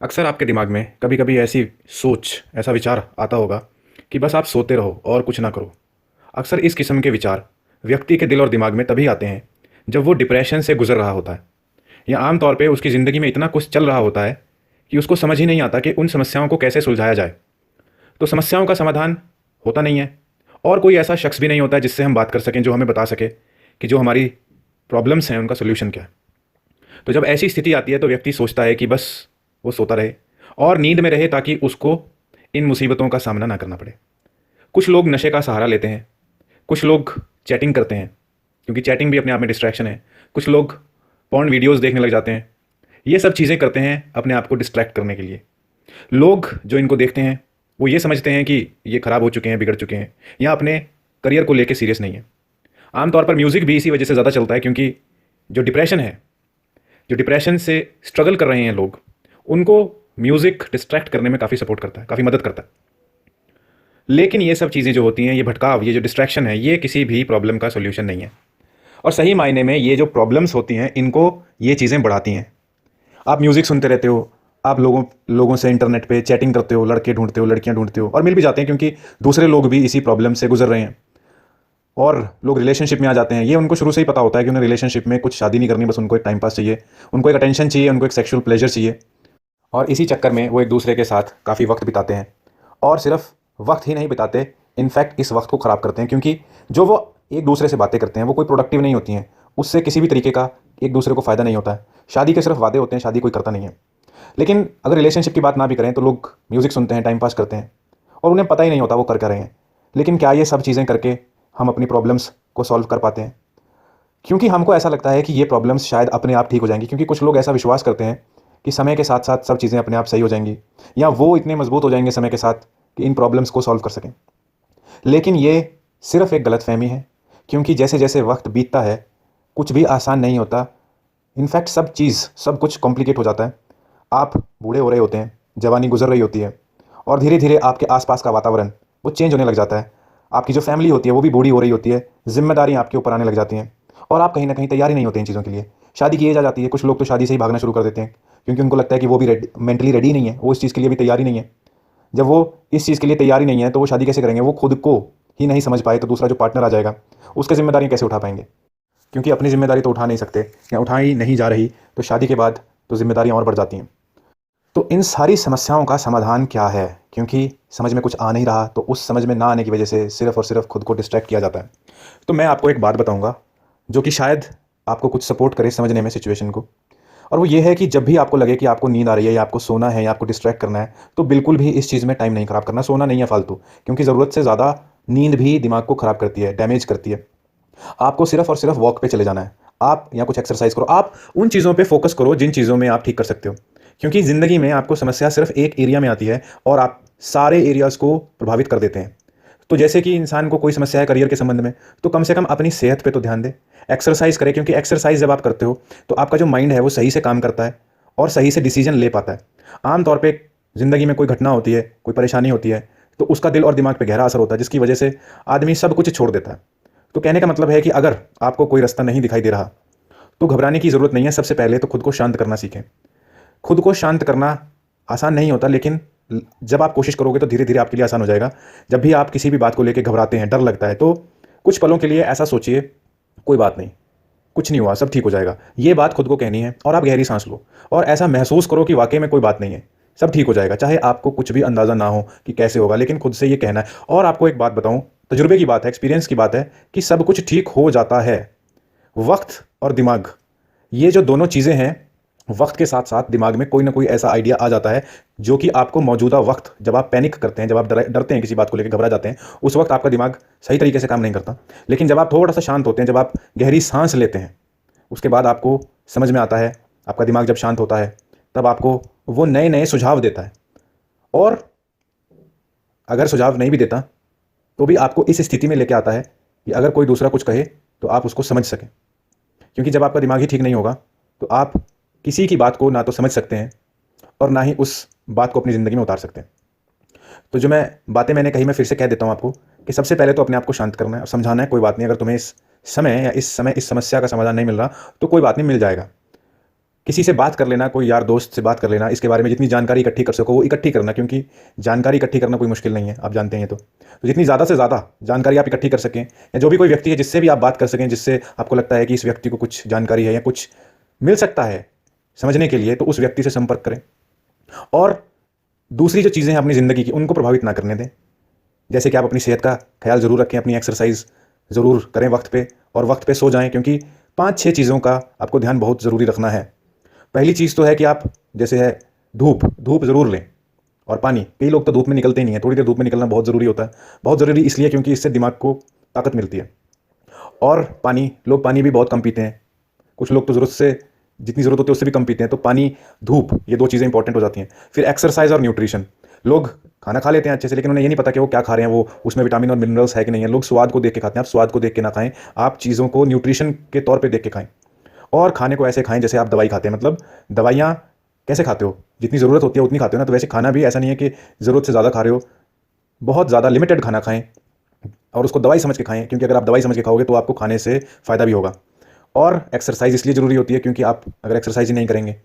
अक्सर आपके दिमाग में कभी कभी ऐसी सोच, ऐसा विचार आता होगा कि बस आप सोते रहो और कुछ ना करो। अक्सर इस किस्म के विचार व्यक्ति के दिल और दिमाग में तभी आते हैं जब वो डिप्रेशन से गुजर रहा होता है, या आमतौर पे उसकी ज़िंदगी में इतना कुछ चल रहा होता है कि उसको समझ ही नहीं आता कि उन समस्याओं को कैसे सुलझाया जाए। तो समस्याओं का समाधान होता नहीं है, और कोई ऐसा शख्स भी नहीं होता है जिससे हम बात कर सकें, जो हमें बता सके कि जो हमारी प्रॉब्लम्स हैं उनका सोल्यूशन क्या है। तो जब ऐसी स्थिति आती है तो व्यक्ति सोचता है कि बस वो सोता रहे और नींद में रहे, ताकि उसको इन मुसीबतों का सामना ना करना पड़े। कुछ लोग नशे का सहारा लेते हैं, कुछ लोग चैटिंग करते हैं, क्योंकि चैटिंग भी अपने आप में डिस्ट्रैक्शन है। कुछ लोग पॉर्न वीडियोस देखने लग जाते हैं। ये सब चीज़ें करते हैं अपने आप को डिस्ट्रैक्ट करने के लिए। लोग जो इनको देखते हैं वो ये समझते हैं कि ये खराब हो चुके हैं, बिगड़ चुके हैं, या अपने करियर को लेकर सीरियस नहीं है। आमतौर पर म्यूज़िक भी इसी वजह से ज़्यादा चलता है, क्योंकि जो डिप्रेशन है, जो डिप्रेशन से स्ट्रगल कर रहे हैं लोग, उनको म्यूज़िक डिस्ट्रैक्ट करने में काफ़ी सपोर्ट करता है, काफ़ी मदद करता है। लेकिन ये सब चीज़ें जो होती हैं, ये भटकाव, ये जो डिस्ट्रैक्शन है, ये किसी भी प्रॉब्लम का सॉल्यूशन नहीं है। और सही मायने में ये जो प्रॉब्लम्स होती हैं, इनको ये चीज़ें बढ़ाती हैं। आप म्यूज़िक सुनते रहते हो, आप लोगों लोगों से इंटरनेट पे चैटिंग करते हो, लड़के ढूंढते हो, लड़कियां ढूंढते हो, और मिल भी जाते हैं, क्योंकि दूसरे लोग भी इसी प्रॉब्लम से गुजर रहे हैं। और लोग रिलेशनशिप में आ जाते हैं। ये उनको शुरू से ही पता होता है कि उन्हें रिलेशनशिप में कुछ शादी नहीं करनी, बस उनको एक टाइम पास चाहिए, उनको एक अटेंशन चाहिए, उनको एक सेक्सुअल प्लेजर चाहिए। और इसी चक्कर में वो एक दूसरे के साथ काफ़ी वक्त बिताते हैं। और सिर्फ वक्त ही नहीं बिताते, इनफैक्ट इस वक्त को ख़राब करते हैं, क्योंकि जो वो एक दूसरे से बातें करते हैं वो कोई प्रोडक्टिव नहीं होती हैं। उससे किसी भी तरीके का एक दूसरे को फ़ायदा नहीं होता है। शादी के सिर्फ वादे होते हैं, शादी कोई करता नहीं है। लेकिन अगर रिलेशनशिप की बात ना भी करें तो लोग म्यूज़िक सुनते हैं, टाइम पास करते हैं, और उन्हें पता ही नहीं होता वो कर रहे हैं। लेकिन क्या ये सब चीज़ें करके हम अपनी प्रॉब्लम्स को सॉल्व कर पाते हैं? क्योंकि हमको ऐसा लगता है कि ये प्रॉब्लम्स शायद अपने आप ठीक हो जाएंगी, क्योंकि कुछ लोग ऐसा विश्वास करते हैं कि समय के साथ साथ सब चीज़ें अपने आप सही हो जाएंगी, या वो इतने मजबूत हो जाएंगे समय के साथ कि इन प्रॉब्लम्स को सॉल्व कर सकें। लेकिन ये सिर्फ एक गलतफहमी है, क्योंकि जैसे जैसे वक्त बीतता है कुछ भी आसान नहीं होता। इनफैक्ट सब कुछ कॉम्प्लिकेट हो जाता है। आप बूढ़े हो रहे होते हैं, जवानी गुजर रही होती है, और धीरे धीरे आपके आसपास का वातावरण वो चेंज होने लग जाता है। आपकी जो फैमिली होती है वो भी बूढ़ी हो रही होती है, जिम्मेदारियां आपके ऊपर आने लग जाती हैं, और आप कहीं ना कहीं तैयार ही नहीं होते इन चीज़ों के लिए। शादी की एज आ जाती है, कुछ लोग तो शादी से ही भागना शुरू कर देते हैं, क्योंकि उनको लगता है कि वो भी मेंटली रेडी नहीं है, वो इस चीज़ के लिए भी तैयार ही नहीं है। जब वो इस चीज़ के लिए तैयार ही नहीं है तो वो शादी कैसे करेंगे? वो खुद को ही नहीं समझ पाए तो दूसरा जो पार्टनर आ जाएगा उसकी जिम्मेदारी कैसे उठा पाएंगे? क्योंकि अपनी जिम्मेदारी तो उठा नहीं सकते, या उठा ही नहीं जा रही, तो शादी के बाद तो जिम्मेदारियां और बढ़ जाती हैं। तो इन सारी समस्याओं का समाधान क्या है? क्योंकि समझ में कुछ आ नहीं रहा, तो उस समझ में ना आने की वजह से सिर्फ और सिर्फ खुद को डिस्ट्रैक्ट किया जाता है। तो मैं आपको एक बात बताऊंगा जो कि शायद आपको कुछ सपोर्ट करे समझने में सिचुएशन को। और वो ये है कि जब भी आपको लगे कि आपको नींद आ रही है, या आपको सोना है, या आपको डिस्ट्रैक्ट करना है, तो बिल्कुल भी इस चीज़ में टाइम नहीं खराब करना। सोना नहीं है फालतू, क्योंकि ज़रूरत से ज़्यादा नींद भी दिमाग को ख़राब करती है, डैमेज करती है। आपको सिर्फ और सिर्फ वॉक पे चले जाना है, आप या कुछ एक्सरसाइज करो, आप उन चीज़ों पे फोकस करो जिन चीज़ों में आप ठीक कर सकते हो। क्योंकि ज़िंदगी में आपको समस्या सिर्फ एक एरिया में आती है, और आप सारे एरियाज़ को प्रभावित कर देते हैं। तो जैसे कि इंसान को कोई समस्या है करियर के संबंध में, तो कम से कम अपनी सेहत पे तो ध्यान दे, एक्सरसाइज करें, क्योंकि एक्सरसाइज जब आप करते हो तो आपका जो माइंड है वो सही से काम करता है और सही से डिसीजन ले पाता है। आमतौर पे ज़िंदगी में कोई घटना होती है, कोई परेशानी होती है, तो उसका दिल और दिमाग पे गहरा असर होता है, जिसकी वजह से आदमी सब कुछ छोड़ देता है। तो कहने का मतलब है कि अगर आपको कोई रास्ता नहीं दिखाई दे रहा तो घबराने की ज़रूरत नहीं है। सबसे पहले तो खुद को शांत करना सीखें। खुद को शांत करना आसान नहीं होता, लेकिन जब आप कोशिश करोगे तो धीरे धीरे आपके लिए आसान हो जाएगा। जब भी आप किसी भी बात को लेकर घबराते हैं, डर लगता है, तो कुछ पलों के लिए ऐसा सोचिए, कोई बात नहीं, कुछ नहीं हुआ, सब ठीक हो जाएगा। ये बात खुद को कहनी है, और आप गहरी सांस लो और ऐसा महसूस करो कि वाकई में कोई बात नहीं है, सब ठीक हो जाएगा। चाहे आपको कुछ भी अंदाज़ा ना हो कि कैसे होगा, लेकिन खुद से ये कहना है। और आपको एक बात बताऊं, तजुर्बे की बात है, एक्सपीरियंस की बात है, कि सब कुछ ठीक हो जाता है। वक्त और दिमाग, ये जो दोनों चीज़ें हैं, वक्त के साथ साथ दिमाग में कोई ना कोई ऐसा आइडिया आ जाता है जो कि आपको मौजूदा वक्त, जब आप पैनिक करते हैं, जब आप डरते हैं, किसी बात को लेकर घबरा जाते हैं, उस वक्त आपका दिमाग सही तरीके से काम नहीं करता। लेकिन जब आप थोड़ा सा शांत होते हैं, जब आप गहरी सांस लेते हैं, उसके बाद आपको समझ में आता है, आपका दिमाग जब शांत होता है तब आपको वो नए नए सुझाव देता है। और अगर सुझाव नहीं भी देता तो भी आपको इस स्थिति में लेके आता है कि अगर कोई दूसरा कुछ कहे तो आप उसको समझ सकें। क्योंकि जब आपका दिमाग ही ठीक नहीं होगा तो आप किसी की बात को ना तो समझ सकते हैं, और ना ही उस बात को अपनी ज़िंदगी में उतार सकते हैं। तो जो मैंने कही, मैं फिर से कह देता हूँ आपको, कि सबसे पहले तो अपने आप को शांत करना है और समझाना है, कोई बात नहीं, अगर तुम्हें इस समय इस समस्या का समाधान नहीं मिल रहा तो कोई बात नहीं, मिल जाएगा। किसी से बात कर लेना, कोई यार दोस्त से बात कर लेना, इसके बारे में जितनी जानकारी इकट्ठी कर सको वो इकट्ठी करना, क्योंकि जानकारी इकट्ठी करना कोई मुश्किल नहीं है, आप जानते हैं। तो जितनी ज़्यादा से ज़्यादा जानकारी आप इकट्ठी कर सकें, या जो भी कोई व्यक्ति है जिससे भी आप बात कर सकें, जिससे आपको लगता है कि इस व्यक्ति को कुछ जानकारी है या कुछ मिल सकता है समझने के लिए, तो उस व्यक्ति से संपर्क करें। और दूसरी जो चीज़ें हैं अपनी ज़िंदगी की, उनको प्रभावित ना करने दें। जैसे कि आप अपनी सेहत का ख्याल ज़रूर रखें, अपनी एक्सरसाइज ज़रूर करें वक्त पे, और वक्त पे सो जाएं, क्योंकि 5-6 चीज़ों का आपको ध्यान बहुत ज़रूरी रखना है। पहली चीज़ तो है कि आप, जैसे है धूप, धूप ज़रूर लें, और पानी। कई लोग तो धूप में निकलते ही नहीं है, थोड़ी देर धूप में निकलना बहुत ज़रूरी होता है। बहुत ज़रूरी इसलिए क्योंकि इससे दिमाग को ताकत मिलती है। और पानी, लोग पानी भी बहुत कम पीते हैं, कुछ लोग तो ज़रूरत से, जितनी ज़रूरत होती है उससे भी कम पीते हैं। तो पानी, धूप, ये 2 चीज़ें इंपॉर्टेंट हो जाती हैं। फिर एक्सरसाइज और न्यूट्रिशन। लोग खाना खा लेते हैं अच्छे से, लेकिन उन्हें ये नहीं पता कि वो क्या खा रहे हैं, वो उसमें विटामिन और मिनरल्स है कि नहीं है। लोग स्वाद को देख के खाते हैं, आप स्वाद को देख के ना खाएं, आप चीज़ों को न्यूट्रिशन के तौर पे देख के खाएं। और खाने को ऐसे खाएं जैसे आप दवाई खाते हैं, मतलब दवाइयाँ कैसे खाते हो, जितनी ज़रूरत होती है उतनी खाते हो ना, तो वैसे खाना भी ऐसा नहीं है कि ज़रूरत से ज़्यादा खा रहे हो। बहुत ज़्यादा लिमिटेड खाना खाएं, और उसको दवाई समझ के खाएं, क्योंकि अगर आप दवाई समझ के खाओगे तो आपको खाने से फ़ायदा भी होगा। और एक्सरसाइज इसलिए ज़रूरी होती है क्योंकि आप अगर एक्सरसाइज ही नहीं करेंगे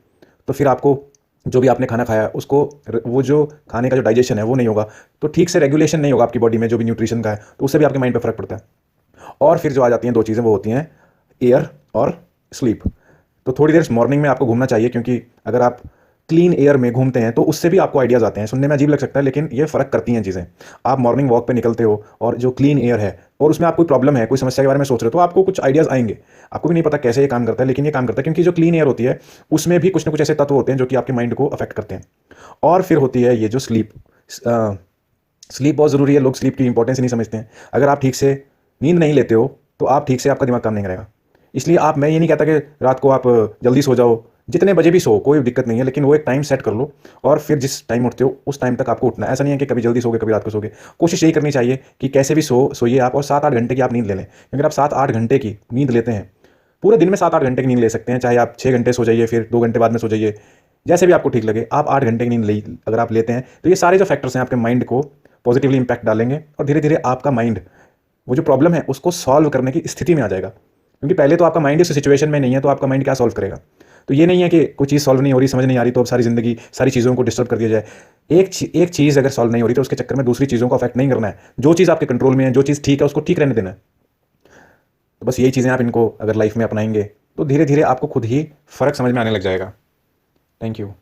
तो फिर आपको जो भी आपने खाना खाया उसको, वो जो खाने का जो डाइजेशन है वो नहीं होगा, तो ठीक से रेगुलेशन नहीं होगा आपकी बॉडी में जो भी न्यूट्रिशन का है, तो उससे भी आपके माइंड पे फ़र्क पड़ता है। और फिर जो आ जाती हैं 2 चीज़ें, वो होती हैं एयर और स्लीप। तो थोड़ी देर मॉर्निंग में आपको घूमना चाहिए, क्योंकि अगर आप क्लीन एयर में घूमते हैं तो उससे भी आपको आइडियाज़ आते हैं। सुनने में अजीब लग सकता है, लेकिन ये फ़र्क करती हैं चीज़ें। आप मॉर्निंग वॉक पे निकलते हो और जो क्लीन एयर है, और उसमें आप कोई प्रॉब्लम है, कोई समस्या के बारे में सोच रहे हो, तो आपको कुछ आइडियाज़ आएंगे। आपको भी नहीं पता कैसे ये काम करता है, लेकिन ये काम करता है, क्योंकि जो क्लीन एयर होती है उसमें भी कुछ ना कुछ ऐसे तत्व होते हैं जो कि आपके माइंड को अफेक्ट करते हैं। और फिर होती है ये जो स्लीप। स्लीप बहुत ज़रूरी है, लोग स्लीप की इंपॉर्टेंस नहीं समझते हैं। अगर आप ठीक से नींद नहीं लेते हो तो आप ठीक से, आपका दिमाग काम नहीं करेगा। इसलिए आप, मैं ये नहीं कहता कि रात को आप जल्दी सो जाओ, जितने बजे भी सो कोई दिक्कत नहीं है, लेकिन वो एक टाइम सेट कर लो, और फिर जिस टाइम उठते हो उस टाइम तक आपको उठना है। ऐसा नहीं है कि कभी जल्दी सोगे कभी रात को सोगे। कोशिश यही करनी चाहिए कि कैसे भी सोइए आप, और 7-8 घंटे की आप नींद ले लें। अगर आप 7-8 घंटे की नींद लेते हैं, पूरे दिन में 7-8 घंटे की नींद ले सकते हैं, चाहे आप 6 घंटे सो जाइए फिर 2 घंटे बाद में सो जाइए, जैसे भी आपको ठीक लगे। आप 8 घंटे की नींद ले अगर आप लेते हैं, तो ये सारे जो फैक्टर्स हैं आपके माइंड को पॉजिटिवली इंपैक्ट डालेंगे, और धीरे धीरे आपका माइंड वो जो प्रॉब्लम है उसको सॉल्व करने की स्थिति में आ जाएगा। क्योंकि पहले तो आपका माइंड इस सिचुएशन में नहीं है, तो आपका माइंड क्या सॉल्व करेगा। तो ये नहीं है कि कोई चीज़ सॉल्व नहीं हो रही, समझ नहीं आ रही, तो अब सारी ज़िंदगी सारी चीज़ों को डिस्टर्ब कर दिया जाए। एक चीज़ अगर सॉल्व नहीं हो रही तो उसके चक्कर में दूसरी चीज़ों को अफेक्ट नहीं करना है। जो चीज़ आपके कंट्रोल में है, जो चीज़ ठीक है, उसको ठीक रहने देना है। तो बस यही चीज़ें आप इनको अगर लाइफ में अपनाएंगे तो धीरे धीरे आपको खुद ही फ़र्क समझ में आने लग जाएगा। Thank you.